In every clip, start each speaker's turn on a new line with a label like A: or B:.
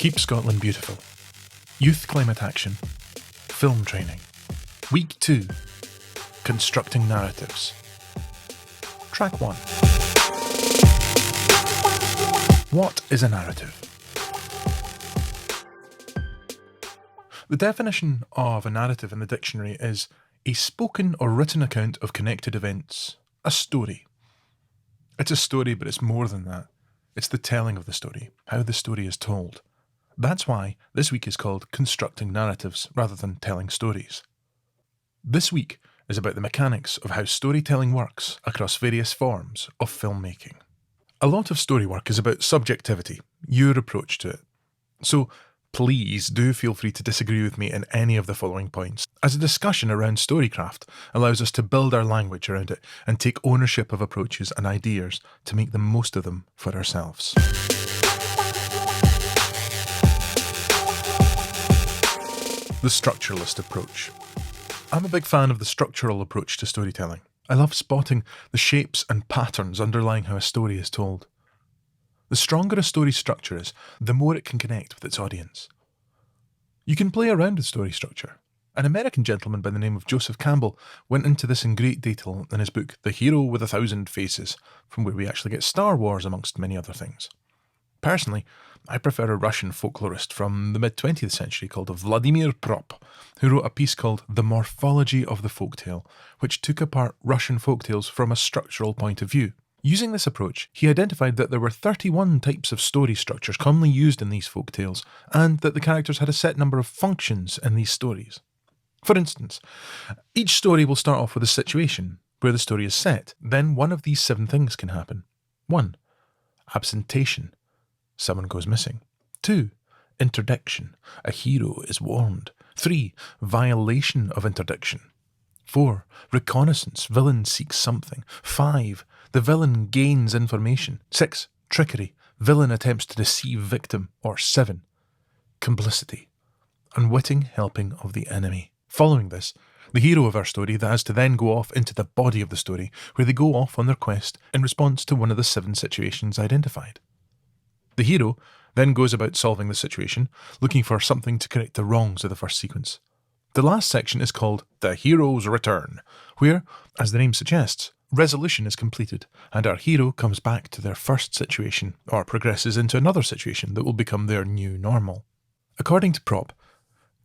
A: Keep Scotland Beautiful, Youth Climate Action, Film Training, Week 2, Constructing Narratives. Track 1. What is a narrative? The definition of a narrative in the dictionary is a spoken or written account of connected events, a story. It's a story, but it's more than that. It's the telling of the story, how the story is told. That's why this week is called Constructing Narratives rather than Telling Stories. This week is about the mechanics of how storytelling works across various forms of filmmaking. A lot of story work is about subjectivity, your approach to it. So please do feel free to disagree with me in any of the following points, as a discussion around storycraft allows us to build our language around it and take ownership of approaches and ideas to make the most of them for ourselves. The structuralist approach. I'm a big fan of the structural approach to storytelling. I love spotting the shapes and patterns underlying how a story is told. The stronger a story structure is, the more it can connect with its audience. You can play around with story structure. An American gentleman by the name of Joseph Campbell went into this in great detail in his book The Hero with a Thousand Faces, from where we actually get Star Wars amongst many other things. Personally, I prefer a Russian folklorist from the mid-20th century called Vladimir Prop, who wrote a piece called The Morphology of the Folktale, which took apart Russian folktales from a structural point of view. Using this approach, he identified that there were 31 types of story structures commonly used in these folktales, and that the characters had a set number of functions in these stories. For instance, each story will start off with a situation where the story is set. Then one of these 7 things can happen. 1. Absentation. Someone goes missing. 2. Interdiction. A hero is warned. 3. Violation of interdiction. 4. Reconnaissance. Villain seeks something. 5. The villain gains information. 6. Trickery. Villain attempts to deceive victim. Or 7. Complicity. Unwitting helping of the enemy. Following this, the hero of our story has to then go off into the body of the story, where they go off on their quest in response to one of the 7 situations identified. The hero then goes about solving the situation, looking for something to correct the wrongs of the first sequence. The last section is called The Hero's Return, where, as the name suggests, resolution is completed, and our hero comes back to their first situation, or progresses into another situation that will become their new normal. According to Prop,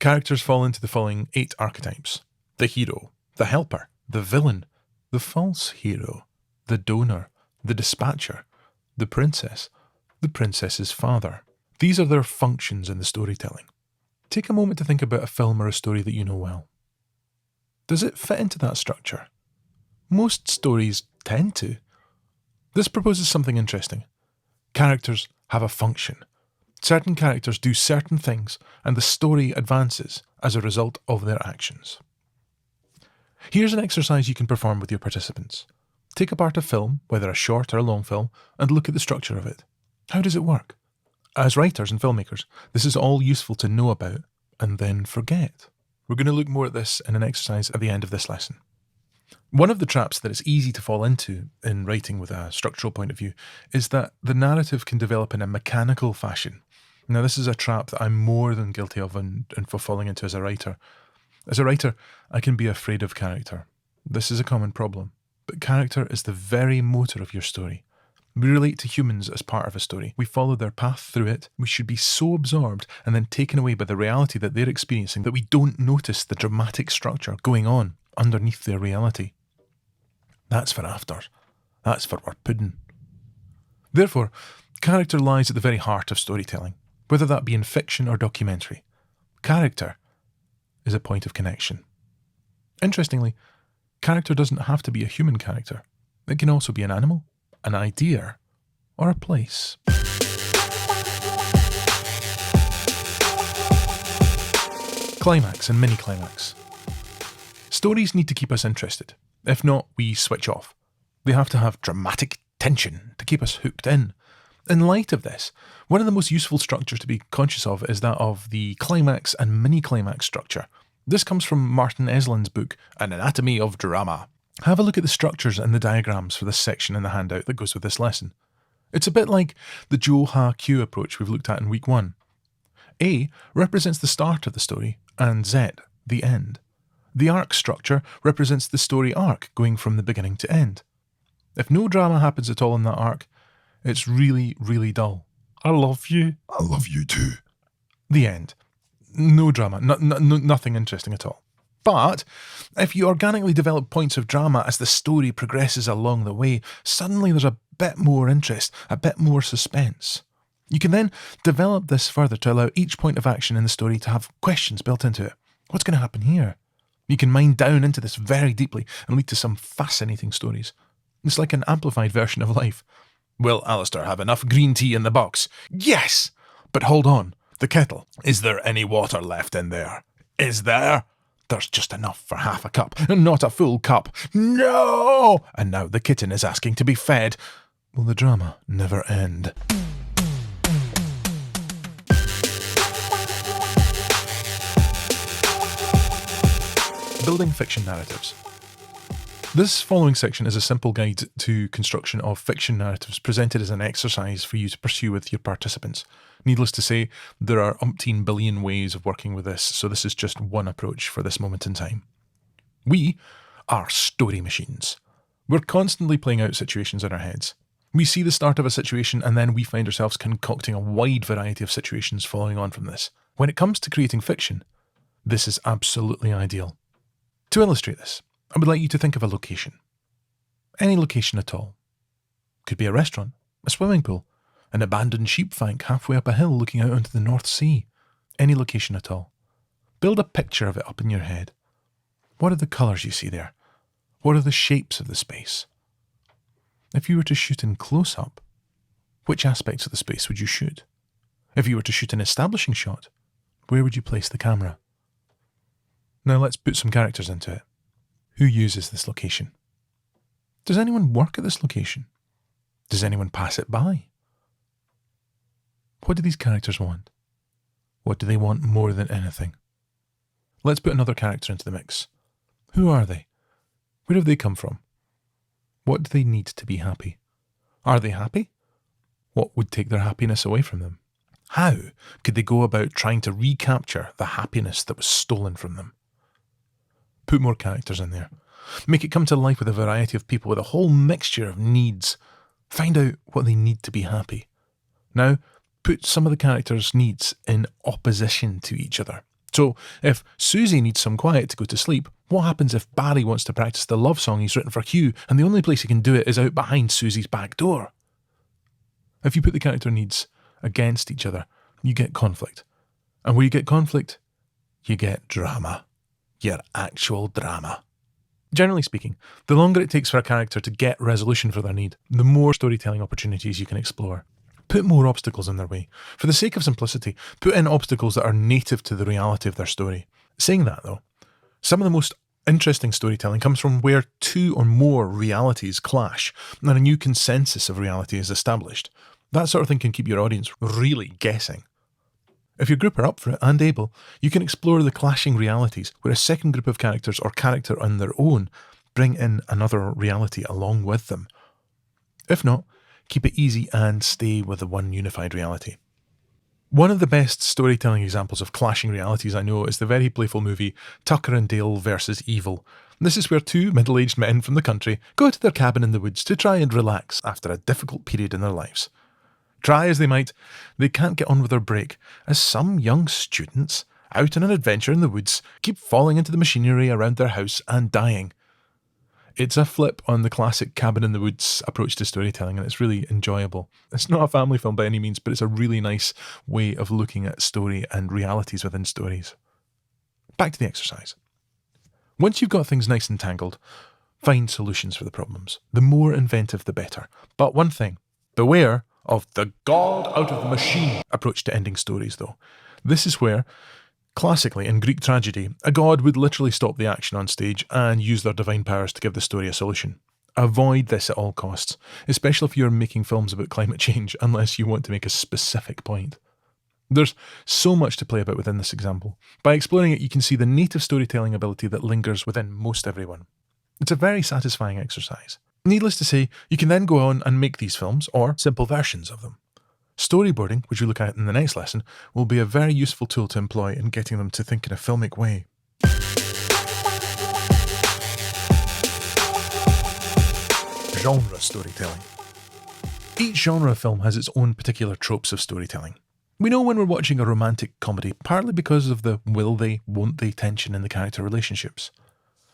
A: characters fall into the following 8 archetypes: the hero, the helper, the villain, the false hero, the donor, the dispatcher, the princess's father. These are their functions in the storytelling. Take a moment to think about a film or a story that you know well. Does it fit into that structure? Most stories tend to. This proposes something interesting. Characters have a function. Certain characters do certain things, and the story advances as a result of their actions. Here's an exercise you can perform with your participants. Take apart a film, whether a short or a long film, and look at the structure of it. How does it work? As writers and filmmakers, this is all useful to know about and then forget. We're going to look more at this in an exercise at the end of this lesson. One of the traps that it's easy to fall into in writing with a structural point of view is that the narrative can develop in a mechanical fashion. Now, this is a trap that I'm more than guilty of and for falling into as a writer. As a writer, I can be afraid of character. This is a common problem, but character is the very motor of your story. We relate to humans as part of a story. We follow their path through it. We should be so absorbed and then taken away by the reality that they're experiencing that we don't notice the dramatic structure going on underneath their reality. That's for afters. That's for our pudding. Therefore, character lies at the very heart of storytelling, whether that be in fiction or documentary. Character is a point of connection. Interestingly, character doesn't have to be a human character. It can also be an animal, an idea, or a place. Climax and mini-climax. Stories need to keep us interested. If not, we switch off. They have to have dramatic tension to keep us hooked in. In light of this, one of the most useful structures to be conscious of is that of the climax and mini-climax structure. This comes from Martin Eslin's book, An Anatomy of Drama. Have a look at the structures and the diagrams for this section in the handout that goes with this lesson. It's a bit like the Joe Ha Q approach we've looked at in week 1. A represents the start of the story, and Z, the end. The arc structure represents the story arc going from the beginning to end. If no drama happens at all in that arc, it's really, really dull. I love you.
B: I love you too.
A: The end. No drama, nothing interesting at all. But if you organically develop points of drama as the story progresses along the way, suddenly there's a bit more interest, a bit more suspense. You can then develop this further to allow each point of action in the story to have questions built into it. What's going to happen here? You can mine down into this very deeply and lead to some fascinating stories. It's like an amplified version of life. Will Alistair have enough green tea in the box? Yes! But hold on. The kettle. Is there any water left in there? Is there? There's just enough for half a cup, not a full cup. No! And now the kitten is asking to be fed. Will the drama never end? Building fiction narratives. This following section is a simple guide to construction of fiction narratives presented as an exercise for you to pursue with your participants. Needless to say, there are umpteen billion ways of working with this, so this is just one approach for this moment in time. We are story machines. We're constantly playing out situations in our heads. We see the start of a situation and then we find ourselves concocting a wide variety of situations following on from this. When it comes to creating fiction, this is absolutely ideal. To illustrate this, I would like you to think of a location. Any location at all. Could be a restaurant, a swimming pool, an abandoned sheep bank halfway up a hill looking out onto the North Sea. Any location at all. Build a picture of it up in your head. What are the colours you see there? What are the shapes of the space? If you were to shoot in close-up, which aspects of the space would you shoot? If you were to shoot an establishing shot, where would you place the camera? Now let's put some characters into it. Who uses this location? Does anyone work at this location? Does anyone pass it by? What do these characters want? What do they want more than anything? Let's put another character into the mix. Who are they? Where have they come from? What do they need to be happy? Are they happy? What would take their happiness away from them? How could they go about trying to recapture the happiness that was stolen from them? Put more characters in there. Make it come to life with a variety of people with a whole mixture of needs. Find out what they need to be happy. Now, put some of the characters' needs in opposition to each other. So, if Susie needs some quiet to go to sleep, what happens if Barry wants to practice the love song he's written for Hugh and the only place he can do it is out behind Susie's back door? If you put the character needs against each other, you get conflict. And where you get conflict, you get drama. Your actual drama. Generally speaking, the longer it takes for a character to get resolution for their need, the more storytelling opportunities you can explore. Put more obstacles in their way. For the sake of simplicity, put in obstacles that are native to the reality of their story. Saying that though, some of the most interesting storytelling comes from where two or more realities clash and a new consensus of reality is established. That sort of thing can keep your audience really guessing. If your group are up for it and able, you can explore the clashing realities where a second group of characters or character on their own bring in another reality along with them. If not, keep it easy and stay with the one unified reality. One of the best storytelling examples of clashing realities I know is the very playful movie Tucker and Dale vs. Evil. This is where two middle-aged men from the country go to their cabin in the woods to try and relax after a difficult period in their lives. Try as they might, they can't get on with their break, as some young students, out on an adventure in the woods, keep falling into the machinery around their house and dying. It's a flip on the classic cabin in the woods approach to storytelling, and it's really enjoyable. It's not a family film by any means, but it's a really nice way of looking at story and realities within stories. Back to the exercise. Once you've got things nice and tangled, find solutions for the problems. The more inventive, the better. But one thing, beware of the God out of the machine approach to ending stories, though. This is where, classically in Greek tragedy, a god would literally stop the action on stage and use their divine powers to give the story a solution. Avoid this at all costs, especially if you're making films about climate change, unless you want to make a specific point. There's so much to play about within this example. By exploring it, you can see the native storytelling ability that lingers within most everyone. It's a very satisfying exercise. Needless to say, you can then go on and make these films, or simple versions of them. Storyboarding, which we look at in the next lesson, will be a very useful tool to employ in getting them to think in a filmic way. Genre storytelling. Each genre of film has its own particular tropes of storytelling. We know when we're watching a romantic comedy partly because of the will they, won't they tension in the character relationships.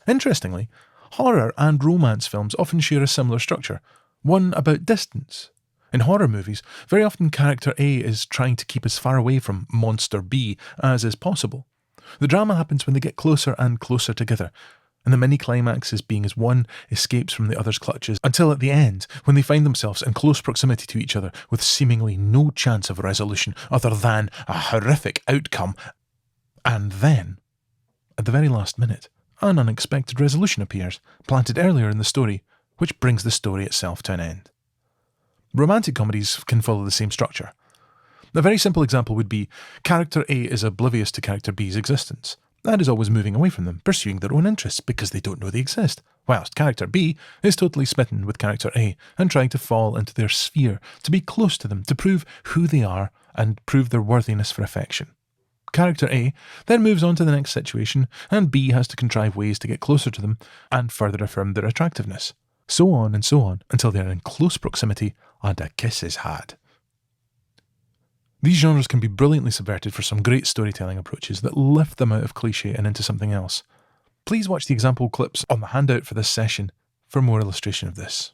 A: Interestingly, horror and romance films often share a similar structure, one about distance. In horror movies, very often character A is trying to keep as far away from monster B as is possible. The drama happens when they get closer and closer together, and the mini-climax is being as one escapes from the other's clutches, until at the end, when they find themselves in close proximity to each other with seemingly no chance of resolution other than a horrific outcome. And then, at the very last minute, an unexpected resolution appears, planted earlier in the story, which brings the story itself to an end. Romantic comedies can follow the same structure. A very simple example would be character A is oblivious to character B's existence, and is always moving away from them, pursuing their own interests because they don't know they exist, whilst character B is totally smitten with character A and trying to fall into their sphere, to be close to them, to prove who they are and prove their worthiness for affection. Character A then moves on to the next situation, and B has to contrive ways to get closer to them and further affirm their attractiveness. So on, until they are in close proximity and a kiss is had. These genres can be brilliantly subverted for some great storytelling approaches that lift them out of cliché and into something else. Please watch the example clips on the handout for this session for more illustration of this.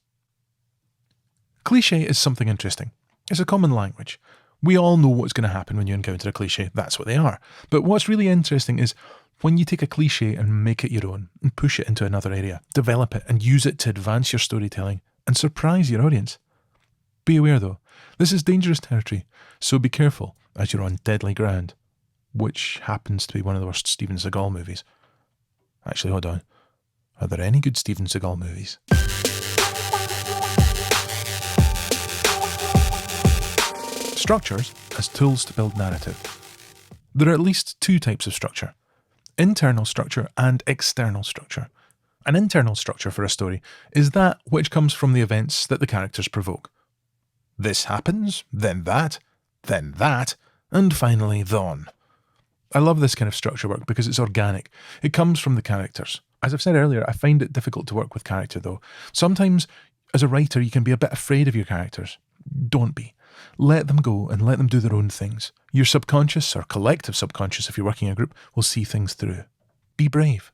A: Cliché is something interesting. It's a common language. We all know what's going to happen when you encounter a cliché. That's what they are. But what's really interesting is when you take a cliché and make it your own and push it into another area, develop it and use it to advance your storytelling and surprise your audience. Be aware though, this is dangerous territory, so be careful as you're on deadly ground, which happens to be one of the worst Steven Seagal movies. Actually, hold on. Are there any good Steven Seagal movies? Structures as tools to build narrative. There are at least two types of structure: internal structure and external structure. An internal structure for a story is that which comes from the events that the characters provoke. This happens, then that, and finally thon. I love this kind of structure work because it's organic. It comes from the characters. As I've said earlier, I find it difficult to work with character though. Sometimes, as a writer, you can be a bit afraid of your characters. Don't be. Let them go and let them do their own things. Your subconscious, or collective subconscious if you're working in a group, will see things through. Be brave.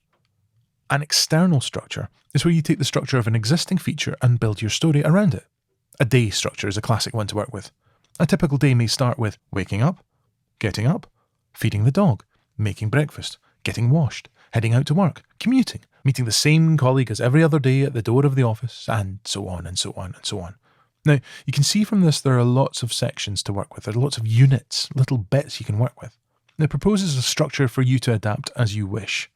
A: An external structure is where you take the structure of an existing feature and build your story around it. A day structure is a classic one to work with. A typical day may start with waking up, getting up, feeding the dog, making breakfast, getting washed, heading out to work, commuting, meeting the same colleague as every other day at the door of the office, and so on and so on and so on. Now, you can see from this there are lots of sections to work with. There are lots of units, little bits you can work with. It proposes a structure for you to adapt as you wish.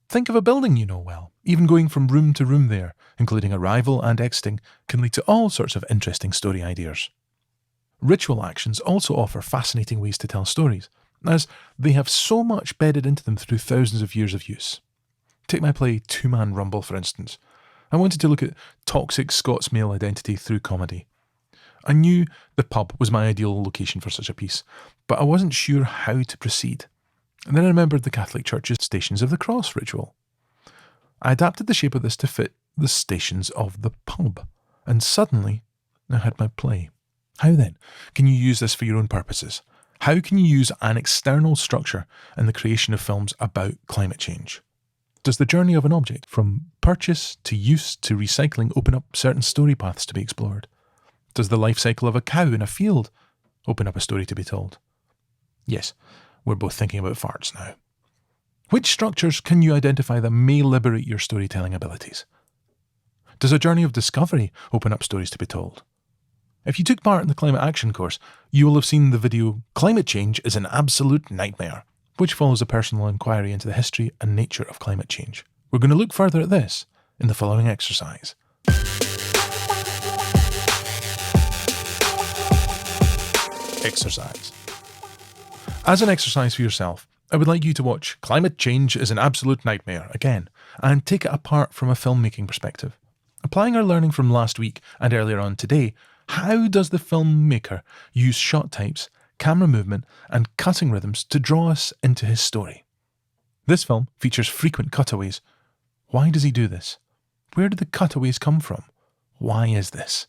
A: Think of a building you know well. Even going from room to room there, including arrival and exiting, can lead to all sorts of interesting story ideas. Ritual actions also offer fascinating ways to tell stories, as they have so much bedded into them through thousands of years of use. Take my play Two Man Rumble, for instance. I wanted to look at toxic Scots male identity through comedy. I knew the pub was my ideal location for such a piece, but I wasn't sure how to proceed. And then I remembered the Catholic Church's Stations of the Cross ritual. I adapted the shape of this to fit the stations of the pub, and suddenly I had my play. How then can you use this for your own purposes? How can you use an external structure in the creation of films about climate change? Does the journey of an object, from purchase to use to recycling, open up certain story paths to be explored? Does the life cycle of a cow in a field open up a story to be told? Yes, we're both thinking about farts now. Which structures can you identify that may liberate your storytelling abilities? Does a journey of discovery open up stories to be told? If you took part in the climate action course, you will have seen the video Climate Change is an Absolute Nightmare, which follows a personal inquiry into the history and nature of climate change. We're going to look further at this in the following exercise. Exercise. As an exercise for yourself, I would like you to watch Climate Change is an Absolute Nightmare again, and take it apart from a filmmaking perspective. Applying our learning from last week and earlier on today, How does the filmmaker use shot types, camera movement, and cutting rhythms to draw us into his story? This film features frequent cutaways. Why does he do this? Where did the cutaways come from? Why is this?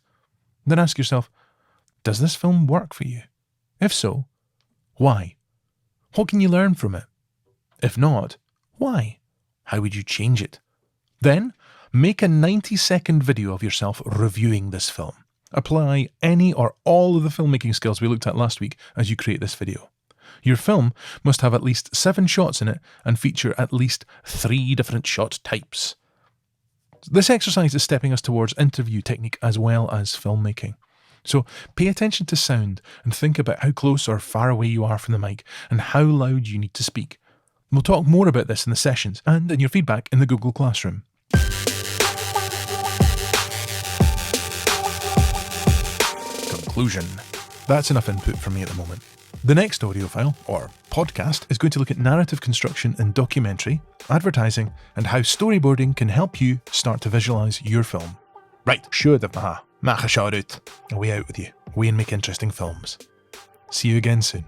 A: Then ask yourself, does this film work for you? If so, why? What can you learn from it? If not, why? How would you change it? Then, make a 90-second video of yourself reviewing this film. Apply any or all of the filmmaking skills we looked at last week as you create this video. Your film must have at least 7 shots in it and feature at least 3 different shot types. This exercise is stepping us towards interview technique as well as filmmaking. So pay attention to sound and think about how close or far away you are from the mic and how loud you need to speak. We'll talk more about this in the sessions and in your feedback in the Google Classroom. Conclusion. That's enough input from me at the moment. The next audio file, or podcast, is going to look at narrative construction in documentary, advertising, and how storyboarding can help you start to visualise your film. Right, sure the maha. Macha shout out. Away out with you. Away and make interesting films. See you again soon.